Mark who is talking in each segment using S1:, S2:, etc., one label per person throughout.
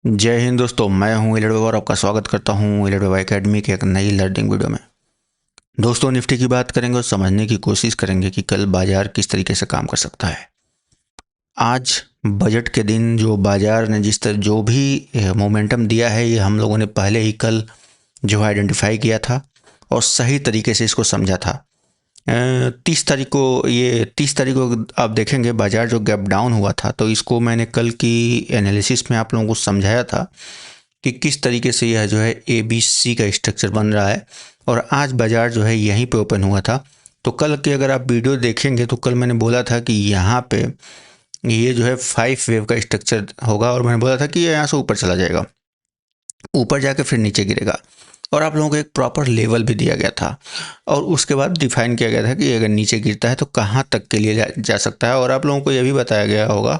S1: जय हिंद दोस्तों, मैं हूं एलिड और आपका स्वागत करता हूं एलिड एकेडमी के एक नई लर्निंग वीडियो में। दोस्तों, निफ्टी की बात करेंगे और समझने की कोशिश करेंगे कि कल बाजार किस तरीके से काम कर सकता है। आज बजट के दिन जो बाजार ने जिस तरह जो भी मोमेंटम दिया है, ये हम लोगों ने पहले ही कल जो है आइडेंटिफाई किया था और सही तरीके से इसको समझा था। 30 तारीख को आप देखेंगे बाजार जो गैप डाउन हुआ था, तो इसको मैंने कल की एनालिसिस में आप लोगों को समझाया था कि किस तरीके से यह जो है ABC का स्ट्रक्चर बन रहा है। और आज बाजार जो है यहीं पे ओपन हुआ था। तो कल के अगर आप वीडियो देखेंगे तो कल मैंने बोला था कि यहाँ पे ये जो है 5 वेव का स्ट्रक्चर होगा और मैंने बोला था कि ये यहाँ से ऊपर चला जाएगा, ऊपर जाके फिर नीचे गिरेगा। और आप लोगों को एक प्रॉपर लेवल भी दिया गया था और उसके बाद डिफाइन किया गया था कि अगर नीचे गिरता है तो कहाँ तक के लिए जा सकता है। और आप लोगों को यह भी बताया गया होगा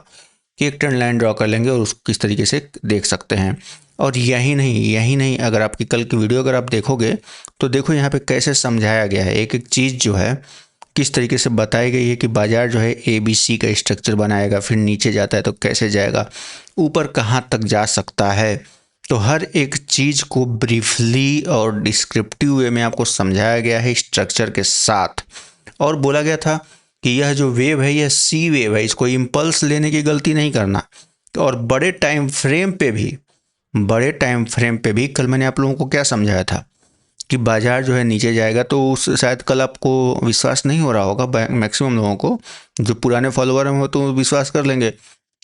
S1: कि एक ट्रेंड लाइन ड्रॉ कर लेंगे और उसको किस तरीके से देख सकते हैं। और यही नहीं, अगर आपकी कल की वीडियो अगर आप देखोगे तो देखो यहाँ पे कैसे समझाया गया है, एक एक चीज़ जो है किस तरीके से बताई गई है कि बाजार जो है ABC का स्ट्रक्चर बनाएगा, फिर नीचे जाता है तो कैसे जाएगा, ऊपर कहाँ तक जा सकता है। तो हर एक चीज़ को ब्रीफली और डिस्क्रिप्टिव वे में आपको समझाया गया है स्ट्रक्चर के साथ। और बोला गया था कि यह जो वेव है यह C वेव है, इसको इम्पल्स लेने की गलती नहीं करना। और बड़े टाइम फ्रेम पे भी कल मैंने आप लोगों को क्या समझाया था कि बाजार जो है नीचे जाएगा। तो उस शायद कल आपको विश्वास नहीं हो रहा होगा, मैक्सिमम लोगों को। जो पुराने फॉलोअर हैं वो तो विश्वास कर लेंगे,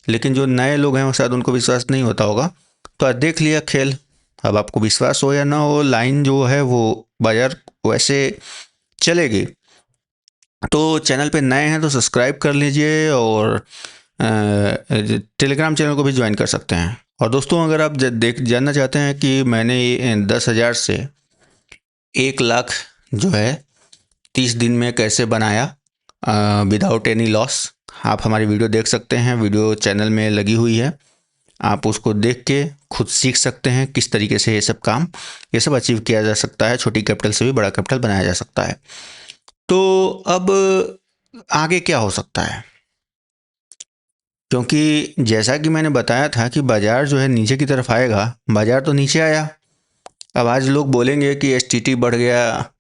S1: लेकिन जो नए लोग हैं वो शायद उनको विश्वास नहीं होता होगा। तो आज देख लिया खेल। अब आपको विश्वास हो या ना हो, लाइन जो है वो बाजार वैसे चलेगी। तो चैनल पे नए हैं तो सब्सक्राइब कर लीजिए और टेलीग्राम चैनल को भी ज्वाइन कर सकते हैं। और दोस्तों, अगर आप जानना चाहते हैं कि मैंने 10,000 से 1 लाख जो है 30 दिन में कैसे बनाया विदाउट एनी लॉस, आप हमारी वीडियो देख सकते हैं। वीडियो चैनल में लगी हुई है, आप उसको देख के खुद सीख सकते हैं किस तरीके से ये सब अचीव किया जा सकता है। छोटी कैपिटल से भी बड़ा कैपिटल बनाया जा सकता है। तो अब आगे क्या हो सकता है, क्योंकि जैसा कि मैंने बताया था कि बाजार जो है नीचे की तरफ आएगा, बाजार तो नीचे आया। अब आज लोग बोलेंगे कि STT बढ़ गया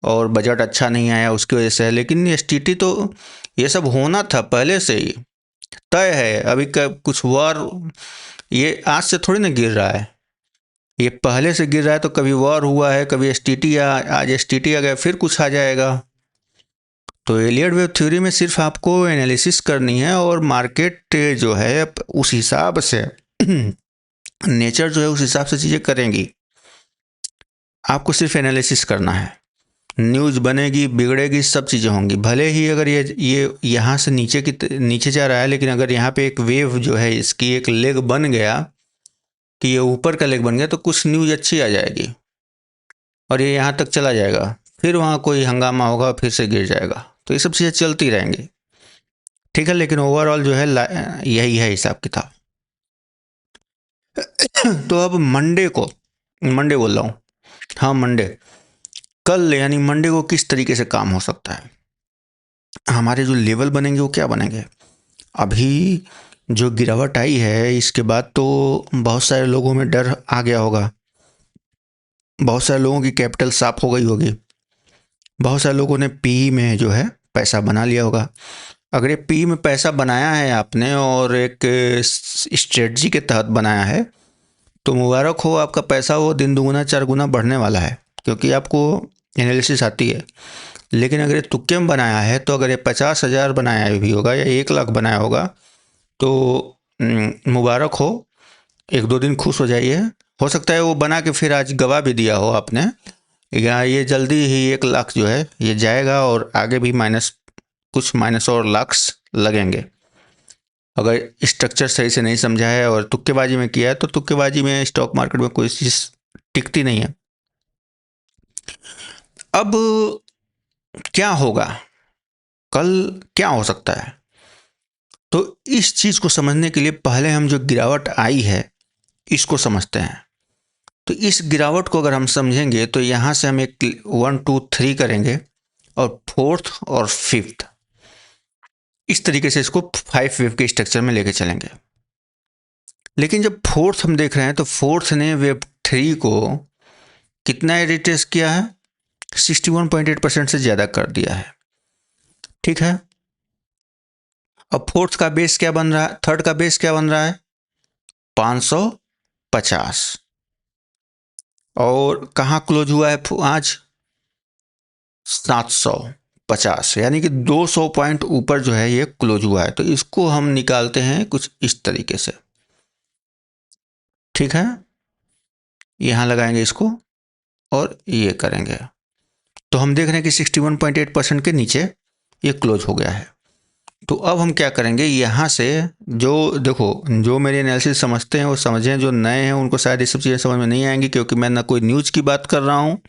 S1: और बजट अच्छा नहीं आया उसकी वजह से है, लेकिन STT तो ये सब होना था पहले से ही तय है। अभी कुछ वॉर ये आज से थोड़ी ना गिर रहा है, ये पहले से गिर रहा है। तो कभी वॉर हुआ है, कभी STT आज STT आ गया, फिर कुछ आ जाएगा। तो एलियट वेव थ्योरी में सिर्फ आपको एनालिसिस करनी है और मार्केट जो है उस हिसाब से नेचर जो है उस हिसाब से चीज़ें करेंगी। आपको सिर्फ एनालिसिस करना है, न्यूज़ बनेगी, बिगड़ेगी, सब चीज़ें होंगी। भले ही अगर ये यहाँ से नीचे जा रहा है, लेकिन अगर यहाँ पे एक वेव जो है इसकी एक लेग बन गया कि ये ऊपर का लेग बन गया, तो कुछ न्यूज़ अच्छी आ जाएगी और ये यहाँ तक चला जाएगा, फिर वहाँ कोई हंगामा होगा, फिर से गिर जाएगा। तो ये सब चीज़ें चलती रहेंगी, ठीक है। लेकिन ओवरऑल जो है यही है हिसाब किताब। तो अब मंडे बोल रहा हूँ, हाँ मंडे, कल यानी मंडे को किस तरीके से काम हो सकता है। हमारे जो लेवल बनेंगे वो क्या बनेंगे। अभी जो गिरावट आई है इसके बाद तो बहुत सारे लोगों में डर आ गया होगा, बहुत सारे लोगों की कैपिटल साफ हो गई होगी, बहुत सारे लोगों ने पी में जो है पैसा बना लिया होगा। अगर ये पी में पैसा बनाया है आपने और एक स्ट्रेटजी के तहत बनाया है, तो मुबारक हो, आपका पैसा वो दिन दुगुना चार गुना बढ़ने वाला है, क्योंकि आपको एनालिसिस आती है। लेकिन अगर ये तुक्के में बनाया है, तो अगर ये 50,000 बनाया भी होगा या 1 लाख बनाया होगा, तो मुबारक हो, 1-2 दिन खुश हो जाइए। हो सकता है वो बना के फिर आज गवा भी दिया हो आपने, या ये जल्दी ही 1 लाख जो है ये जाएगा और आगे भी कुछ माइनस और लाख्स लगेंगे। अगर स्ट्रक्चर सही से नहीं समझा है और तुक्केबाजी में किया है, तो तुक्केबाजी में स्टॉक मार्केट में कोई चीज़ टिकती नहीं है। अब क्या होगा, कल क्या हो सकता है, तो इस चीज़ को समझने के लिए पहले हम जो गिरावट आई है इसको समझते हैं। तो इस गिरावट को अगर हम समझेंगे तो यहाँ से हम एक 1 2 3 करेंगे और फोर्थ और फिफ्थ, इस तरीके से इसको 5 वेव के स्ट्रक्चर में लेके चलेंगे। लेकिन जब फोर्थ हम देख रहे हैं तो फोर्थ ने वेब 3 को कितना रिट्रेस किया है, 61.8% से ज़्यादा कर दिया है। ठीक है, अब फोर्थ का बेस क्या बन रहा है, थर्ड का बेस क्या बन रहा है, 550। और कहाँ क्लोज हुआ है आज, 750, यानी कि 200 पॉइंट ऊपर जो है ये क्लोज हुआ है। तो इसको हम निकालते हैं कुछ इस तरीके से। ठीक है, यहाँ लगाएंगे इसको और ये करेंगे तो हम देख रहे हैं कि 61.8% के नीचे ये क्लोज हो गया है। तो अब हम क्या करेंगे, यहाँ से जो देखो, जो मेरे एनालिसिस समझते हैं वो समझें, जो नए हैं उनको शायद ये सब चीज़ें समझ में नहीं आएंगी, क्योंकि मैं ना कोई न्यूज़ की बात कर रहा हूँ,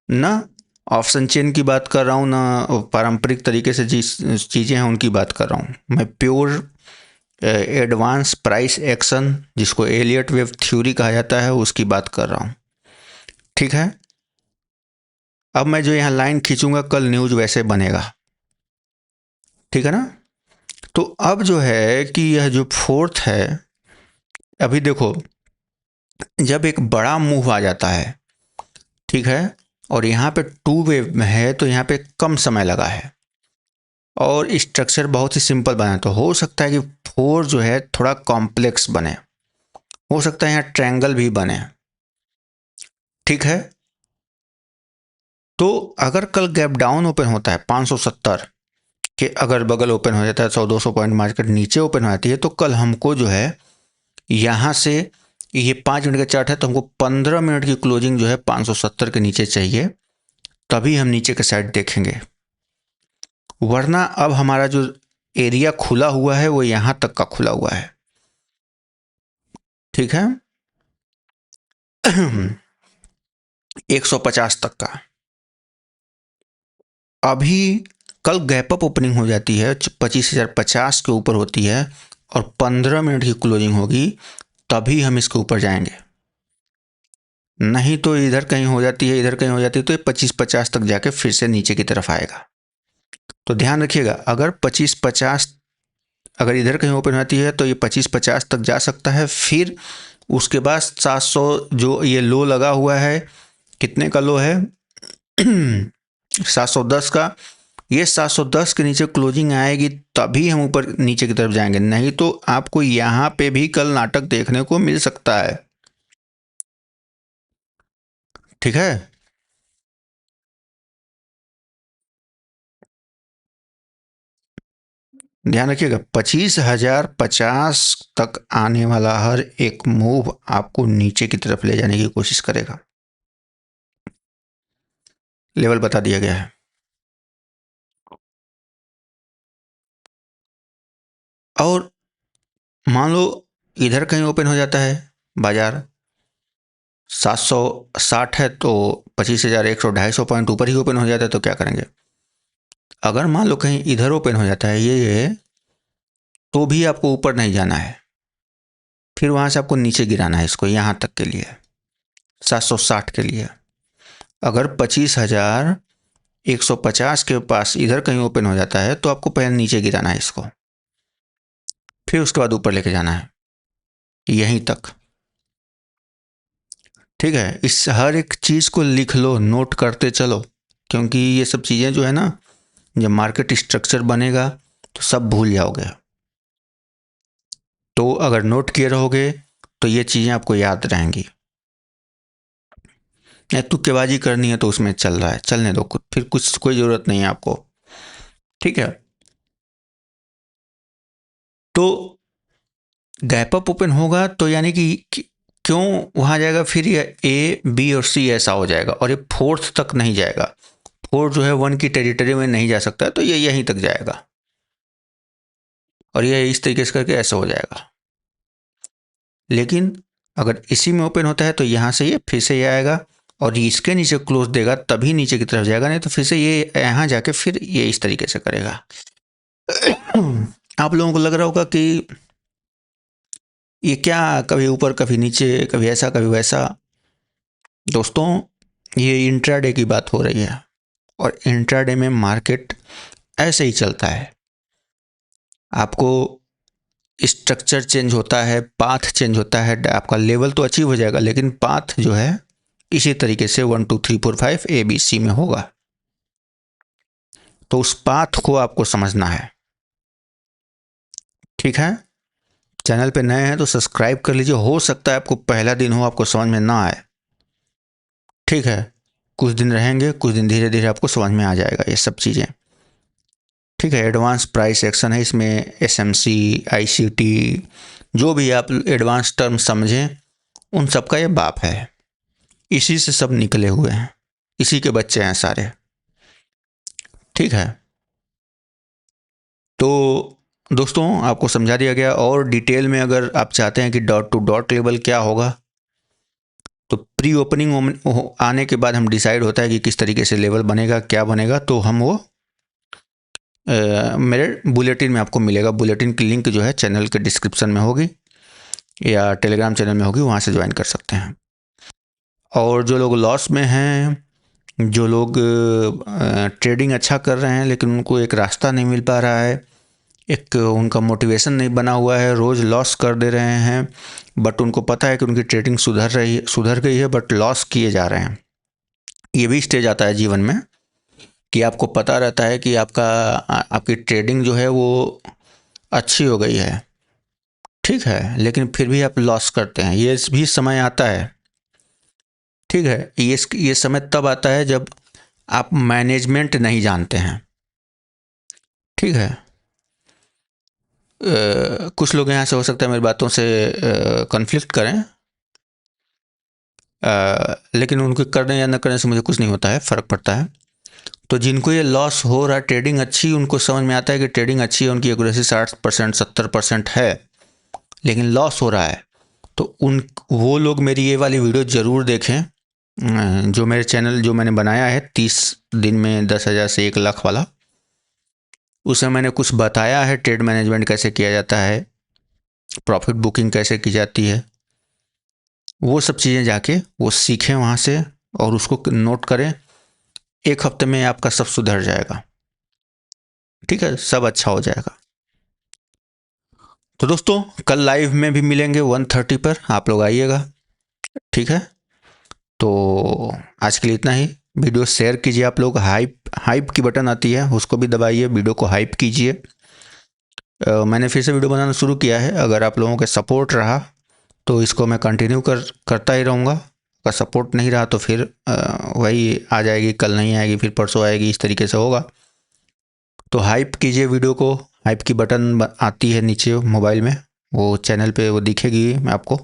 S1: ना ऑप्शन चेन की बात कर रहा हूँ, ना पारंपरिक तरीके से जिस चीज़ें हैं उनकी बात कर रहा हूँ। मैं प्योर एडवांस प्राइस एक्शन, जिसको एलियट वेव थ्योरी कहा जाता है, उसकी बात कर रहा हूँ। ठीक है, अब मैं जो यहाँ लाइन खींचूंगा कल न्यूज़ वैसे बनेगा। ठीक है ना। तो अब जो है कि यह जो फोर्थ है, अभी देखो, जब एक बड़ा मूव आ जाता है, ठीक है, और यहाँ पे टू वेव में है तो यहाँ पे कम समय लगा है और स्ट्रक्चर बहुत ही सिंपल बना, तो हो सकता है कि फोर जो है थोड़ा कॉम्प्लेक्स बने, हो सकता है यहाँ ट्रायंगल भी बने। ठीक है, तो अगर कल गैप डाउन ओपन होता है 570 के अगर बगल ओपन हो जाता है, 100-200 पॉइंट मार्केट नीचे ओपन हो जाती है, तो कल हमको जो है यहाँ से, ये 5 मिनट का चार्ट है तो हमको 15 मिनट की क्लोजिंग जो है 570 के नीचे चाहिए, तभी हम नीचे के साइड देखेंगे। वरना अब हमारा जो एरिया खुला हुआ है वो यहाँ तक का खुला हुआ है। ठीक है 150 तक का। अभी कल गैप अप ओपनिंग हो जाती है, 25,050 के ऊपर होती है और 15 मिनट की क्लोजिंग होगी, तभी हम इसके ऊपर जाएंगे। नहीं तो इधर कहीं हो जाती है, इधर कहीं हो जाती है, तो ये 25-50 तक जाके फिर से नीचे की तरफ आएगा। तो ध्यान रखिएगा, अगर 25-50 अगर इधर कहीं ओपन होती है तो ये 25-50 तक जा सकता है, फिर उसके बाद 700 जो ये लो लगा हुआ है, कितने का लो है 710 का, ये 710 के नीचे क्लोजिंग आएगी तभी हम ऊपर नीचे की तरफ जाएंगे, नहीं तो आपको यहाँ पे भी कल नाटक देखने को मिल सकता है। ठीक है, ध्यान रखिएगा 25,050 तक आने वाला हर एक मूव आपको नीचे की तरफ ले जाने की कोशिश करेगा। लेवल बता दिया गया है। और मान लो इधर कहीं ओपन हो जाता है बाजार 760 है तो 25,100 250 पॉइंट ऊपर ही ओपन हो जाता है, तो क्या करेंगे। अगर मान लो कहीं इधर ओपन हो जाता है ये, तो भी आपको ऊपर नहीं जाना है, फिर वहाँ से आपको नीचे गिराना है इसको, यहाँ तक के लिए 760 के लिए। अगर 25,150 के पास इधर कहीं ओपन हो जाता है तो आपको पहले नीचे गिराना है इसको, फिर उसके बाद ऊपर लेके जाना है यहीं तक। ठीक है, इस हर एक चीज़ को लिख लो, नोट करते चलो, क्योंकि ये सब चीज़ें जो है ना, जब मार्केट स्ट्रक्चर बनेगा तो सब भूल जाओगे। तो अगर नोट किए रहोगे तो ये चीज़ें आपको याद रहेंगी। तुक्केबाजी करनी है तो उसमें चल रहा है, चलने दो, फिर कुछ कोई ज़रूरत नहीं है आपको। ठीक है, तो गैप अप ओपन होगा तो यानी कि क्यों वहाँ जाएगा, फिर ये ए बी और सी ऐसा हो जाएगा और ये फोर्थ तक नहीं जाएगा, फोर्थ जो है 1 की टेरिटरी में नहीं जा सकता, तो ये यहीं तक जाएगा और ये इस तरीके से करके ऐसा हो जाएगा। लेकिन अगर इसी में ओपन होता है तो यहाँ से ये फिर से ये आएगा और इसके नीचे क्लोज देगा तभी नीचे की तरफ जाएगा, नहीं तो फिर से ये यहाँ जाके फिर ये इस तरीके से करेगा। आप लोगों को लग रहा होगा कि ये क्या, कभी ऊपर कभी नीचे, कभी ऐसा कभी वैसा। दोस्तों, ये इंट्राडे की बात हो रही है और इंट्राडे में मार्केट ऐसे ही चलता है। आपको स्ट्रक्चर चेंज होता है, पाथ चेंज होता है, आपका लेवल तो अचीव हो जाएगा लेकिन पाथ जो है इसी तरीके से 1 2 3 4 5 ABC में होगा। तो उस पाथ को आपको समझना है, ठीक है। चैनल पे नए हैं तो सब्सक्राइब कर लीजिए, हो सकता है आपको पहला दिन हो आपको समझ में ना आए, ठीक है। कुछ दिन रहेंगे, कुछ दिन धीरे धीरे आपको समझ में आ जाएगा ये सब चीज़ें, ठीक है। एडवांस प्राइस एक्शन है इसमें, SMC, ICT, जो भी आप एडवांस टर्म समझें उन सब का ये बाप है, इसी से सब निकले हुए हैं, इसी के बच्चे हैं सारे, ठीक है। तो दोस्तों आपको समझा दिया गया, और डिटेल में अगर आप चाहते हैं कि डॉट टू डॉट लेवल क्या होगा तो प्री ओपनिंग आने के बाद हम डिसाइड होता है कि किस तरीके से लेवल बनेगा, क्या बनेगा, तो हम वो मेरे बुलेटिन में आपको मिलेगा। बुलेटिन की लिंक जो है चैनल के डिस्क्रिप्शन में होगी या टेलीग्राम चैनल में होगी, वहाँ से ज्वाइन कर सकते हैं। और जो लोग लॉस में हैं, जो लोग ट्रेडिंग अच्छा कर रहे हैं लेकिन उनको एक रास्ता नहीं मिल पा रहा है, एक उनका मोटिवेशन नहीं बना हुआ है, रोज़ लॉस कर दे रहे हैं, बट उनको पता है कि उनकी ट्रेडिंग सुधर गई है बट लॉस किए जा रहे हैं। ये भी स्टेज आता है जीवन में कि आपको पता रहता है कि आपकी ट्रेडिंग जो है वो अच्छी हो गई है, ठीक है, लेकिन फिर भी आप लॉस करते हैं। ये भी समय आता है, ठीक है। ये समय तब आता है जब आप मैनेजमेंट नहीं जानते हैं, ठीक है। कुछ लोग यहाँ से हो सकता है मेरी बातों से कन्फ्लिक्ट करें, लेकिन उनके करने या न करने से मुझे कुछ नहीं होता है, फ़र्क पड़ता है। तो जिनको ये लॉस हो रहा है, ट्रेडिंग अच्छी, उनको समझ में आता है कि ट्रेडिंग अच्छी है, उनकी एक्यूरेसी 60% 70% है, लेकिन लॉस हो रहा है, तो वो लोग मेरी ये वाली वीडियो ज़रूर देखें। जो मेरे चैनल जो मैंने बनाया है 30 दिन में 10,000 से 1 लाख वाला, उसमें मैंने कुछ बताया है, ट्रेड मैनेजमेंट कैसे किया जाता है, प्रॉफिट बुकिंग कैसे की जाती है, वो सब चीज़ें जाके वो सीखें वहाँ से और उसको नोट करें। 1 हफ्ते में आपका सब सुधर जाएगा, ठीक है, सब अच्छा हो जाएगा। तो दोस्तों कल लाइव में भी मिलेंगे 1:30 पर, आप लोग आइएगा, ठीक है। तो आज के लिए इतना ही। वीडियो शेयर कीजिए, आप लोग हाइप की बटन आती है उसको भी दबाइए, वीडियो को हाइप कीजिए। मैंने फिर से वीडियो बनाना शुरू किया है, अगर आप लोगों के सपोर्ट रहा तो इसको मैं कंटिन्यू करता ही रहूँगा, अगर सपोर्ट नहीं रहा तो फिर वही आ जाएगी, कल नहीं आएगी, फिर परसों आएगी, इस तरीके से होगा। तो हाइप कीजिए वीडियो को, हाइप की बटन आती है नीचे मोबाइल में, वो चैनल पे वो दिखेगी आपको,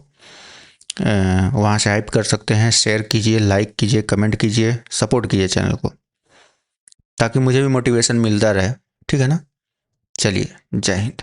S1: वहाँ से हाइप कर सकते हैं। शेयर कीजिए, लाइक कीजिए, कमेंट कीजिए, सपोर्ट कीजिए चैनल को, ताकि मुझे भी मोटिवेशन मिलता रहे, ठीक है ना। चलिए, जय हिंद।